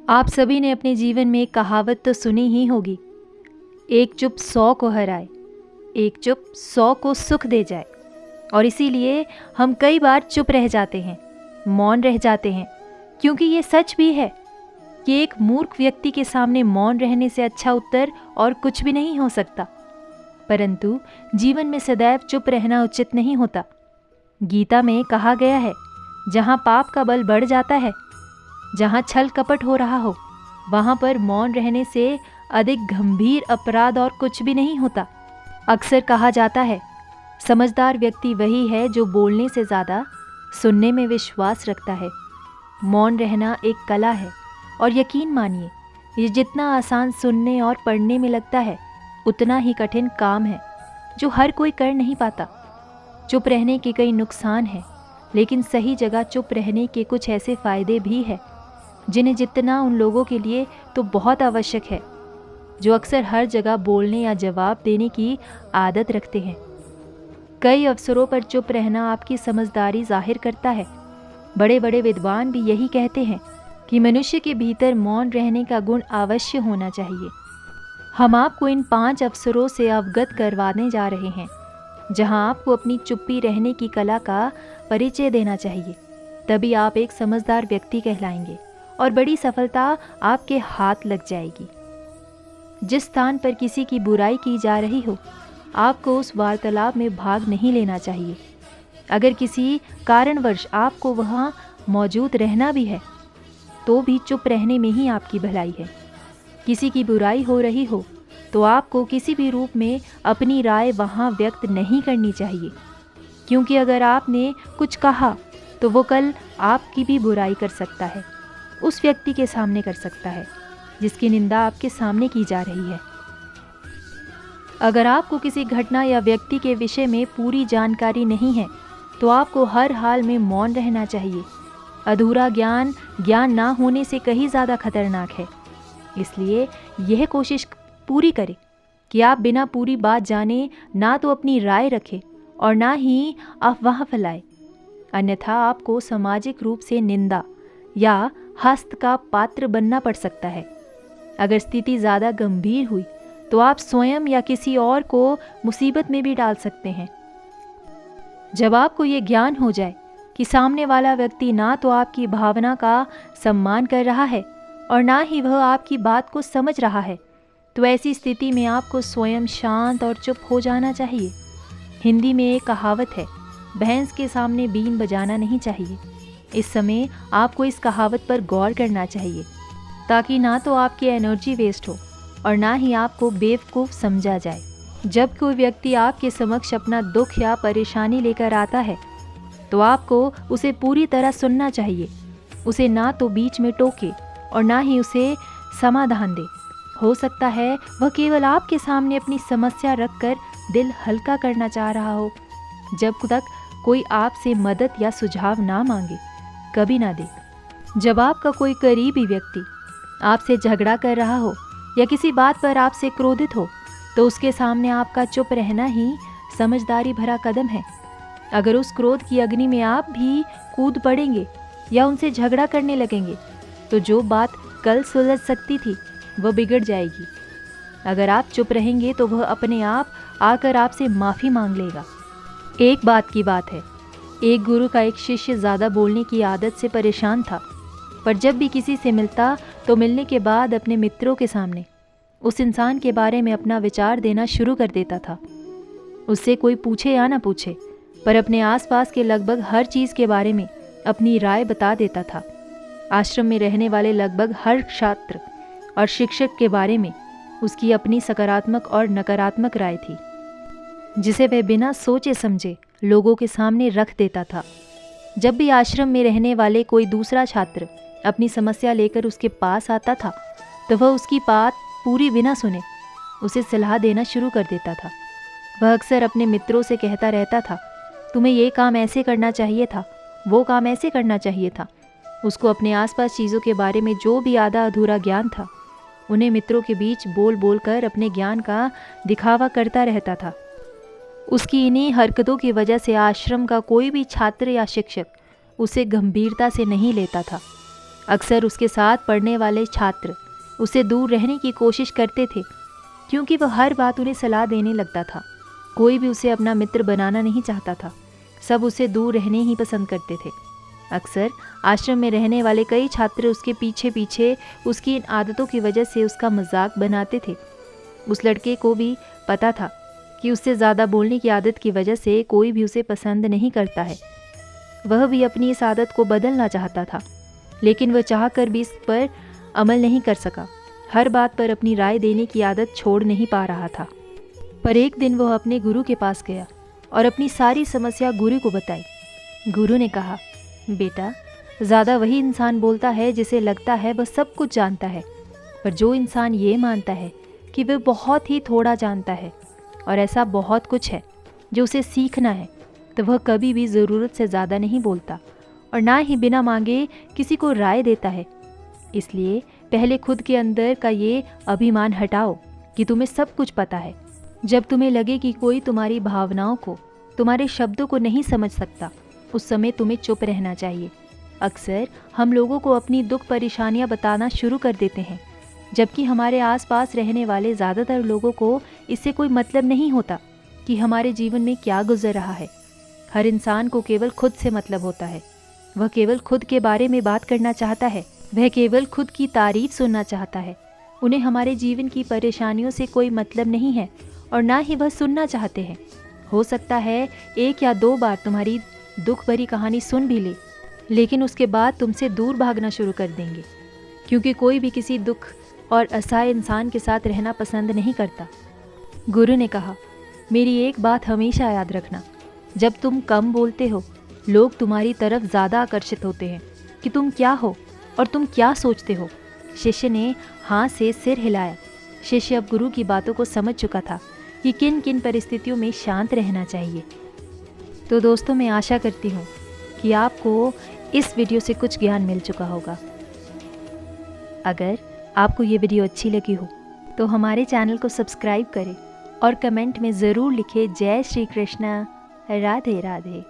आप सभी ने अपने जीवन में एक कहावत तो सुनी ही होगी, एक चुप 100 को हराए, एक चुप 100 को सुख दे जाए। और इसीलिए हम कई बार चुप रह जाते हैं, मौन रह जाते हैं, क्योंकि ये सच भी है कि एक मूर्ख व्यक्ति के सामने मौन रहने से अच्छा उत्तर और कुछ भी नहीं हो सकता। परंतु जीवन में सदैव चुप रहना उचित नहीं होता। गीता में कहा गया है, जहाँ पाप का बल बढ़ जाता है, जहाँ छल कपट हो रहा हो, वहाँ पर मौन रहने से अधिक गंभीर अपराध और कुछ भी नहीं होता। अक्सर कहा जाता है, समझदार व्यक्ति वही है जो बोलने से ज़्यादा सुनने में विश्वास रखता है। मौन रहना एक कला है और यकीन मानिए, ये जितना आसान सुनने और पढ़ने में लगता है, उतना ही कठिन काम है जो हर कोई कर नहीं पाता। चुप रहने के कई नुकसान हैं, लेकिन सही जगह चुप रहने के कुछ ऐसे फ़ायदे भी हैं जिन्हें जितना उन लोगों के लिए तो बहुत आवश्यक है जो अक्सर हर जगह बोलने या जवाब देने की आदत रखते हैं। कई अवसरों पर चुप रहना आपकी समझदारी जाहिर करता है। बड़े बड़े विद्वान भी यही कहते हैं कि मनुष्य के भीतर मौन रहने का गुण अवश्य होना चाहिए। हम आपको इन 5 अवसरों से अवगत करवाने जा रहे हैं, जहां आपको अपनी चुप्पी रहने की कला का परिचय देना चाहिए। तभी आप एक समझदार व्यक्ति कहलाएंगे और बड़ी सफलता आपके हाथ लग जाएगी। जिस स्थान पर किसी की बुराई की जा रही हो, आपको उस वार्तालाप में भाग नहीं लेना चाहिए। अगर किसी कारणवश आपको वहाँ मौजूद रहना भी है, तो भी चुप रहने में ही आपकी भलाई है। किसी की बुराई हो रही हो तो आपको किसी भी रूप में अपनी राय वहाँ व्यक्त नहीं करनी चाहिए, क्योंकि अगर आपने कुछ कहा तो वो कल आपकी भी बुराई कर सकता है, उस व्यक्ति के सामने कर सकता है जिसकी निंदा आपके सामने की जा रही है। अगर आपको किसी घटना या व्यक्ति के विषय में पूरी जानकारी नहीं है, तो आपको हर हाल में मौन रहना चाहिए। अधूरा ज्ञान ज्ञान ना होने से कहीं ज़्यादा खतरनाक है। इसलिए यह कोशिश पूरी करें कि आप बिना पूरी बात जाने ना तो अपनी राय रखें और ना ही अफवाह फैलाएं, अन्यथा आपको सामाजिक रूप से निंदा या हस्त का पात्र बनना पड़ सकता है। अगर स्थिति ज़्यादा गंभीर हुई तो आप स्वयं या किसी और को मुसीबत में भी डाल सकते हैं। जब आपको ये ज्ञान हो जाए कि सामने वाला व्यक्ति ना तो आपकी भावना का सम्मान कर रहा है और ना ही वह आपकी बात को समझ रहा है, तो ऐसी स्थिति में आपको स्वयं शांत और चुप हो जाना चाहिए। हिंदी में एक कहावत है, भैंस के सामने बीन बजाना नहीं चाहिए। इस समय आपको इस कहावत पर गौर करना चाहिए, ताकि ना तो आपकी एनर्जी वेस्ट हो और ना ही आपको बेवकूफ़ समझा जाए। जब कोई व्यक्ति आपके समक्ष अपना दुख या परेशानी लेकर आता है, तो आपको उसे पूरी तरह सुनना चाहिए। उसे ना तो बीच में टोके और ना ही उसे समाधान दे। हो सकता है वह केवल आपके सामने अपनी समस्या रखकर दिल हल्का करना चाह रहा हो। जब तक कोई आपसे मदद या सुझाव ना मांगे, कभी ना दे। जब आपका कोई करीबी व्यक्ति आपसे झगड़ा कर रहा हो या किसी बात पर आपसे क्रोधित हो, तो उसके सामने आपका चुप रहना ही समझदारी भरा कदम है। अगर उस क्रोध की अग्नि में आप भी कूद पड़ेंगे या उनसे झगड़ा करने लगेंगे, तो जो बात कल सुलझ सकती थी वह बिगड़ जाएगी। अगर आप चुप रहेंगे तो वह अपने आप आकर आपसे माफ़ी मांग लेगा। एक बात की बात है, एक गुरु का एक शिष्य ज़्यादा बोलने की आदत से परेशान था, पर जब भी किसी से मिलता तो मिलने के बाद अपने मित्रों के सामने उस इंसान के बारे में अपना विचार देना शुरू कर देता था। उससे कोई पूछे या ना पूछे, पर अपने आसपास के लगभग हर चीज़ के बारे में अपनी राय बता देता था। आश्रम में रहने वाले लगभग हर छात्र और शिक्षक के बारे में उसकी अपनी सकारात्मक और नकारात्मक राय थी, जिसे वह बिना सोचे समझे लोगों के सामने रख देता था। जब भी आश्रम में रहने वाले कोई दूसरा छात्र अपनी समस्या लेकर उसके पास आता था, तो वह उसकी बात पूरी बिना सुने उसे सलाह देना शुरू कर देता था। वह अक्सर अपने मित्रों से कहता रहता था, तुम्हें ये काम ऐसे करना चाहिए था, वो काम ऐसे करना चाहिए था। उसको अपने आसपास चीज़ों के बारे में जो भी आधा अधूरा ज्ञान था, उन्हें मित्रों के बीच बोल बोल कर अपने ज्ञान का दिखावा करता रहता था। उसकी इन्हीं हरकतों की वजह से आश्रम का कोई भी छात्र या शिक्षक उसे गंभीरता से नहीं लेता था। अक्सर उसके साथ पढ़ने वाले छात्र उससे दूर रहने की कोशिश करते थे, क्योंकि वह हर बात उन्हें सलाह देने लगता था। कोई भी उसे अपना मित्र बनाना नहीं चाहता था, सब उसे दूर रहने ही पसंद करते थे। अक्सर आश्रम में रहने वाले कई छात्र उसके पीछे पीछे उसकी इन आदतों की वजह से उसका मजाक बनाते थे। उस लड़के को भी पता था कि उससे ज़्यादा बोलने की आदत की वजह से कोई भी उसे पसंद नहीं करता है। वह भी अपनी इस आदत को बदलना चाहता था, लेकिन वह चाह कर भी इस पर अमल नहीं कर सका। हर बात पर अपनी राय देने की आदत छोड़ नहीं पा रहा था। पर एक दिन वह अपने गुरु के पास गया और अपनी सारी समस्या गुरु को बताई। गुरु ने कहा, बेटा, ज़्यादा वही इंसान बोलता है जिसे लगता है वह सब कुछ जानता है, पर जो इंसान ये मानता है कि वह बहुत ही थोड़ा जानता है और ऐसा बहुत कुछ है जो उसे सीखना है, तो वह कभी भी ज़रूरत से ज़्यादा नहीं बोलता और ना ही बिना मांगे किसी को राय देता है। इसलिए पहले खुद के अंदर का ये अभिमान हटाओ कि तुम्हें सब कुछ पता है। जब तुम्हें लगे कि कोई तुम्हारी भावनाओं को, तुम्हारे शब्दों को नहीं समझ सकता, उस समय तुम्हें चुप रहना चाहिए। अक्सर हम लोगों को अपनी दुख परेशानियां बताना शुरू कर देते हैं, जबकि हमारे आसपास रहने वाले ज़्यादातर लोगों को इससे कोई मतलब नहीं होता कि हमारे जीवन में क्या गुजर रहा है। हर इंसान को केवल खुद से मतलब होता है। वह केवल खुद के बारे में बात करना चाहता है, वह केवल खुद की तारीफ सुनना चाहता है। उन्हें हमारे जीवन की परेशानियों से कोई मतलब नहीं है और ना ही वह सुनना चाहते हैं। हो सकता है 1 या 2 बार तुम्हारी दुख भरी कहानी सुन भी ले, लेकिन उसके बाद तुमसे दूर भागना शुरू कर देंगे, क्योंकि कोई भी किसी दुख और असहाय इंसान के साथ रहना पसंद नहीं करता। गुरु ने कहा, मेरी एक बात हमेशा याद रखना, जब तुम कम बोलते हो, लोग तुम्हारी तरफ ज़्यादा आकर्षित होते हैं कि तुम क्या हो और तुम क्या सोचते हो। शिष्य ने हाँ से सिर हिलाया। शिष्य अब गुरु की बातों को समझ चुका था कि किन किन परिस्थितियों में शांत रहना चाहिए। तो दोस्तों, मैं आशा करती हूँ कि आपको इस वीडियो से कुछ ज्ञान मिल चुका होगा। अगर आपको ये वीडियो अच्छी लगी हो तो हमारे चैनल को सब्सक्राइब करें और कमेंट में ज़रूर लिखें, जय श्री कृष्ण, राधे राधे।